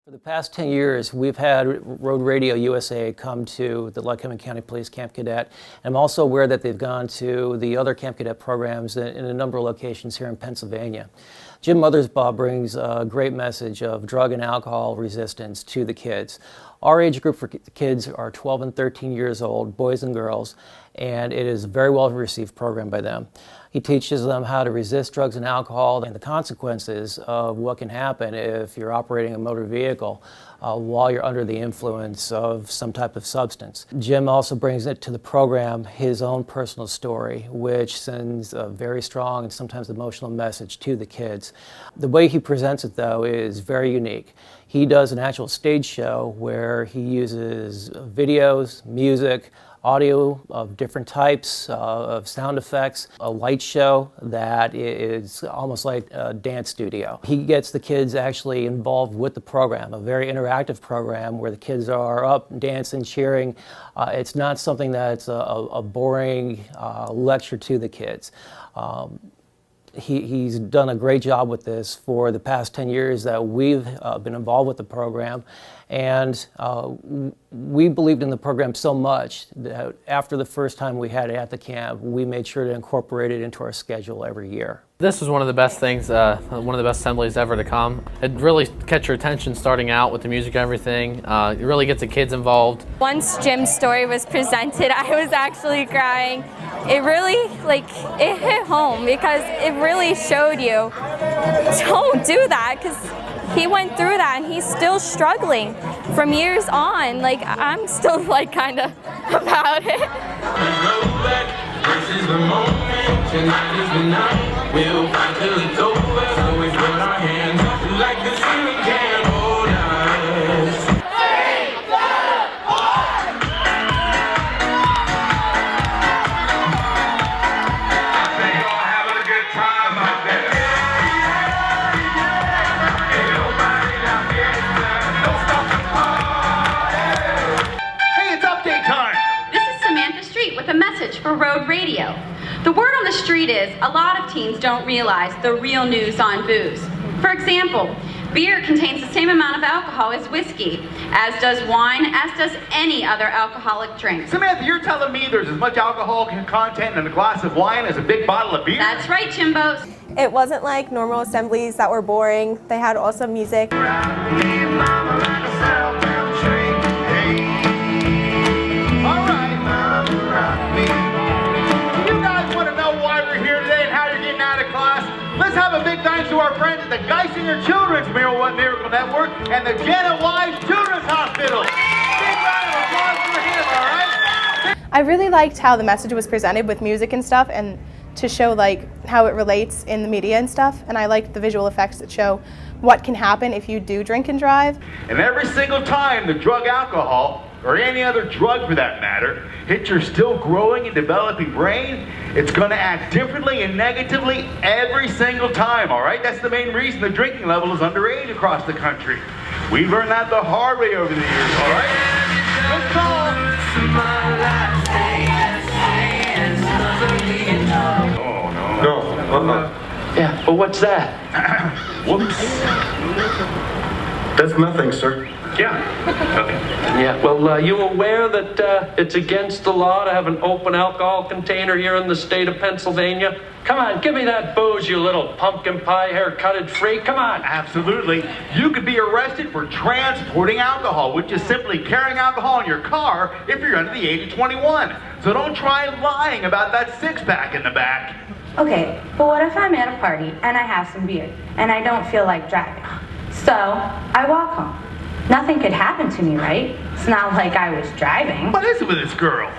For the past 10 years, we've had Road Radio USA come to the Lycoming County Police Camp Cadet. I'm also aware that they've gone to the other Camp Cadet programs in a number of locations here in Pennsylvania. Jim Mothersbaugh brings a great message of drug and alcohol resistance to the kids. Our age group for kids are 12 and 13 years old, boys and girls, and it is a very well received program by them. He teaches them how to resist drugs and alcohol and the consequences of what can happen if you're operating a motor vehicle while you're under the influence of some type of substance. Jim also brings it to the program his own personal story, which sends a very strong and sometimes emotional message to the kids. The way he presents it, though, is very unique. He does an actual stage show where he uses videos, music, audio of different types of sound effects, a light show that is almost like a dance studio. He gets the kids actually involved with the program, a very interactive program where the kids are up dancing, cheering. It's not something that's a boring lecture to the kids. He's done a great job with this for the past 10 years that we've been involved with the program, and we believed in the program so much that after the first time we had it at the camp, we made sure to incorporate it into our schedule every year. This was one of the best things, one of the best assemblies ever to come. It really catch your attention starting out with the music and everything. It really gets the kids involved. Once Jim's story was presented, I was actually crying. It really, it hit home because it really showed you, don't do that, because he went through that and he's still struggling from years on. I'm still kind of about it. This is the moment, tonight is the night. We'll fight till it's over, so we put our hands up like the ceiling can't hold us. I think y'all having a good time out there. Ain't nobody out here tonight. Don't stop the party. Hey, it's update time. This is Samantha Street with a message for Road Radio. The word on the street is a lot of teens don't realize the real news on booze. For example, beer contains the same amount of alcohol as whiskey, as does wine, as does any other alcoholic drink. Samantha, you're telling me there's as much alcohol content in a glass of wine as a big bottle of beer? That's right, Jimbo. It wasn't like normal assemblies that were boring. They had awesome music. Let's have a big thanks to our friends at the Geisinger Children's Miracle Network and the Janet Wise Children's Hospital. Big round of applause for him, all right? I really liked how the message was presented with music and stuff, and to show how it relates in the media and stuff. And I liked the visual effects that show what can happen if you do drink and drive. And every single time the drug alcohol, or any other drug for that matter, hits your still growing and developing brain, it's going to act differently and negatively every single time, all right? That's the main reason the drinking level is underage across the country. We've learned that the hard way over the years, all right? Good call. Oh, no. Yeah, but what's that? Whoops. That's nothing, sir. Yeah. Okay. Yeah, well, you aware that it's against the law to have an open alcohol container here in the state of Pennsylvania? Come on, give me that booze, you little pumpkin pie haircutted freak. Come on. Absolutely. You could be arrested for transporting alcohol, which is simply carrying alcohol in your car if you're under the age of 21. So don't try lying about that six-pack in the back. Okay, but what if I'm at a party and I have some beer and I don't feel like driving? So I walk home. Nothing could happen to me, right? It's not like I was driving. What is it with this girl?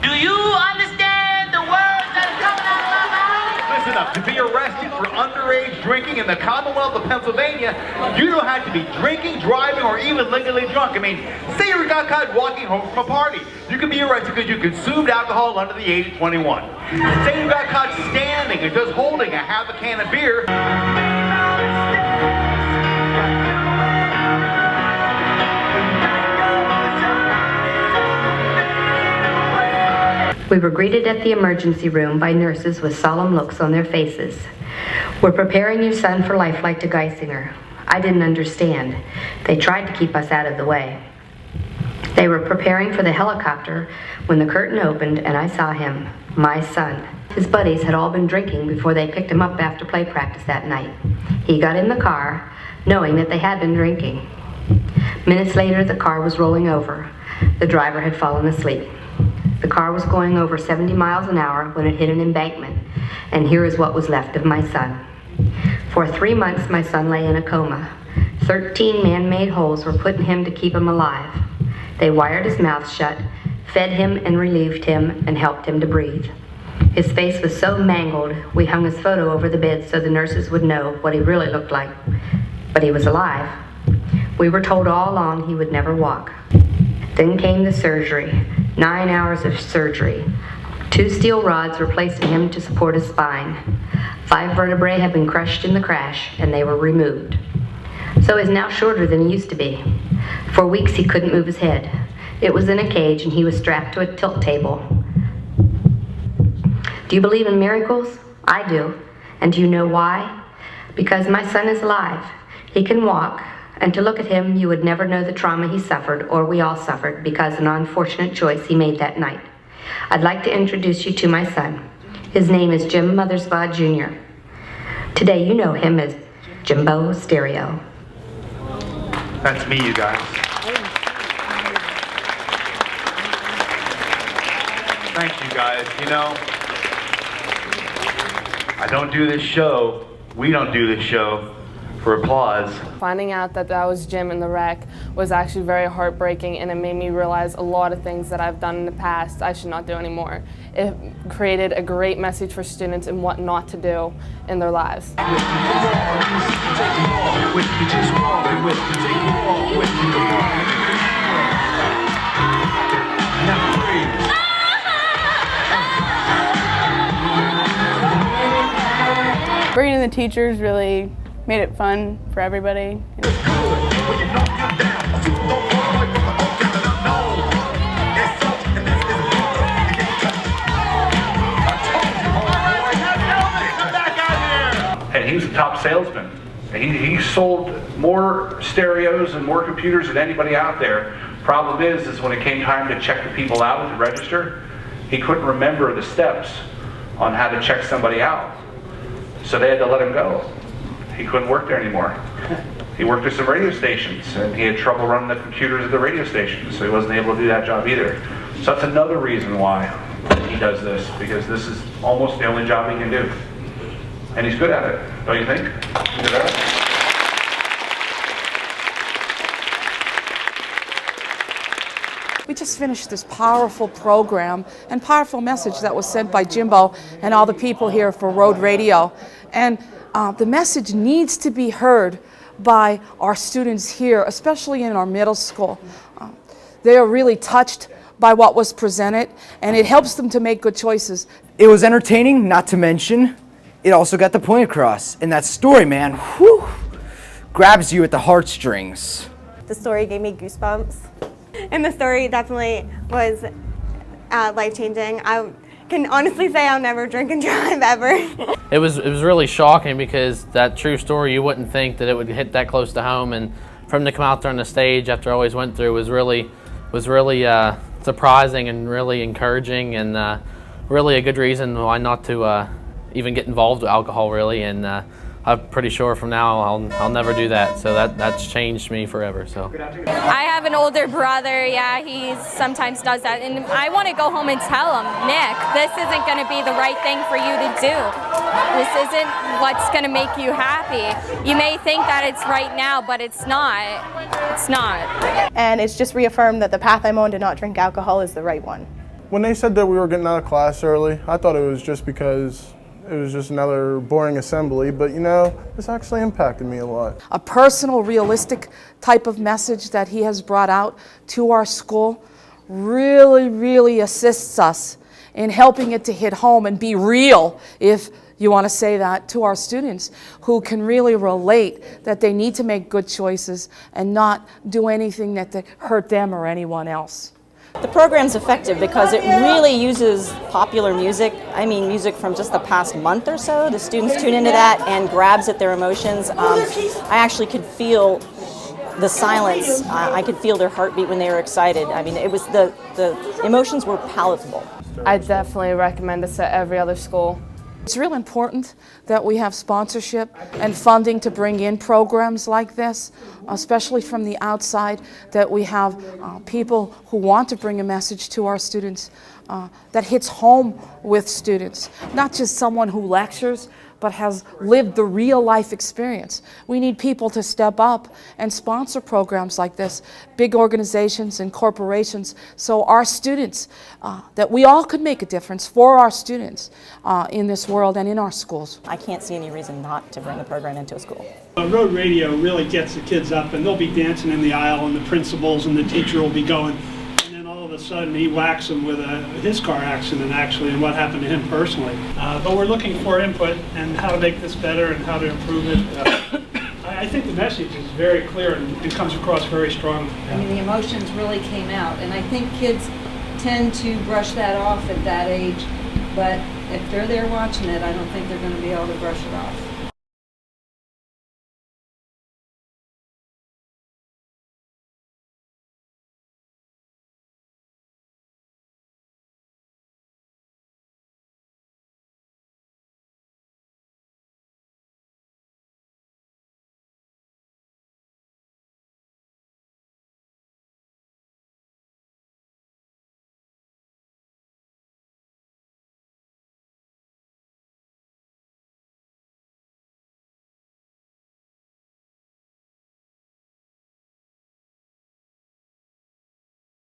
Do you understand the words that are coming out of my mouth? Listen up, to be arrested for underage drinking in the Commonwealth of Pennsylvania, you don't have to be drinking, driving, or even legally drunk. I mean, say you got caught walking home from a party. You could be arrested because you consumed alcohol under the age of 21. Say you got caught standing and just holding a half a can of beer. We were greeted at the emergency room by nurses with solemn looks on their faces. We're preparing your son for life flight to Geisinger. I didn't understand. They tried to keep us out of the way. They were preparing for the helicopter when the curtain opened and I saw him, my son. His buddies had all been drinking before they picked him up after play practice that night. He got in the car, knowing that they had been drinking. Minutes later, the car was rolling over. The driver had fallen asleep. The car was going over 70 miles an hour when it hit an embankment, and here is what was left of my son. For 3 months, my son lay in a coma. 13 man-made holes were put in him to keep him alive. They wired his mouth shut, fed him and relieved him, and helped him to breathe. His face was so mangled, we hung his photo over the bed so the nurses would know what he really looked like. But he was alive. We were told all along he would never walk. Then came the surgery, 9 hours of surgery. 2 steel rods were placed in him to support his spine. 5 vertebrae had been crushed in the crash, and they were removed. So he's now shorter than he used to be. For weeks he couldn't move his head. It was in a cage and he was strapped to a tilt table. Do you believe in miracles? I do. And do you know why? Because my son is alive. He can walk, and to look at him you would never know the trauma he suffered, or we all suffered, because of an unfortunate choice he made that night. I'd like to introduce you to my son. His name is Jim Mothersbaugh Jr. Today you know him as Jimbo Stereo. That's me, you guys. Thank you, guys. You know, I don't do this show, we don't do this show for applause. Finding out that that was Jim in the wreck was actually very heartbreaking, and it made me realize a lot of things that I've done in the past I should not do anymore. It created a great message for students and what not to do in their lives. Bringing in the teachers really made it fun for everybody. And he's a top salesman. He sold more stereos and more computers than anybody out there. Problem is when it came time to check the people out at the register, he couldn't remember the steps on how to check somebody out. So they had to let him go. He couldn't work there anymore. He worked at some radio stations, and he had trouble running the computers at the radio stations, so he wasn't able to do that job either. So that's another reason why he does this, because this is almost the only job he can do. And he's good at it, don't you think? He's good at it. We just finished this powerful program and powerful message that was sent by Jimbo and all the people here for Road Radio. And the message needs to be heard by our students here, especially in our middle school. They are really touched by what was presented, and it helps them to make good choices. It was entertaining, not to mention, it also got the point across. And that story, man, whew, grabs you at the heartstrings. The story gave me goosebumps. And the story definitely was life-changing. I can honestly say I'll never drink and drive ever. It was really shocking, because that true story, you wouldn't think that it would hit that close to home, and for him to come out there on the stage after I always went through was really surprising and really encouraging, and really a good reason why not to even get involved with alcohol, really. And I'm pretty sure from now I'll never do that. So that's changed me forever. So I have an older brother. Yeah, he sometimes does that, and I want to go home and tell him, Nick, this isn't going to be the right thing for you to do. This isn't what's going to make you happy. You may think that it's right now, but it's not. It's not. And it's just reaffirmed that the path I'm on to not drink alcohol is the right one. When they said that we were getting out of class early, I thought it was just because it was just another boring assembly, but you know, this actually impacted me a lot. A personal, realistic type of message that he has brought out to our school really, really assists us in helping it to hit home and be real, if you want to say that, to our students who can really relate that they need to make good choices and not do anything that hurt them or anyone else. The program's effective because it really uses popular music. I mean, music from just the past month or so. The students tune into that and grabs at their emotions. I actually could feel the silence. I could feel their heartbeat when they were excited. I mean, it was the emotions were palatable. I definitely recommend this at every other school. It's real important that we have sponsorship and funding to bring in programs like this, especially from the outside, that we have people who want to bring a message to our students that hits home with students, not just someone who lectures, but has lived the real life experience. We need people to step up and sponsor programs like this, big organizations and corporations, so our students, that we all could make a difference for our students in this world and in our schools. I can't see any reason not to bring the program into a school. Road radio really gets the kids up, and they'll be dancing in the aisle, and the principals and the teacher will be going, and then all of a sudden he whacks them with his car accident actually, and what happened to him personally. But we're looking for input and how to make this better and how to improve it. I think the message is very clear and it comes across very strongly. I mean, the emotions really came out, and I think kids tend to brush that off at that age, but if they're there watching it, I don't think they're going to be able to brush it off.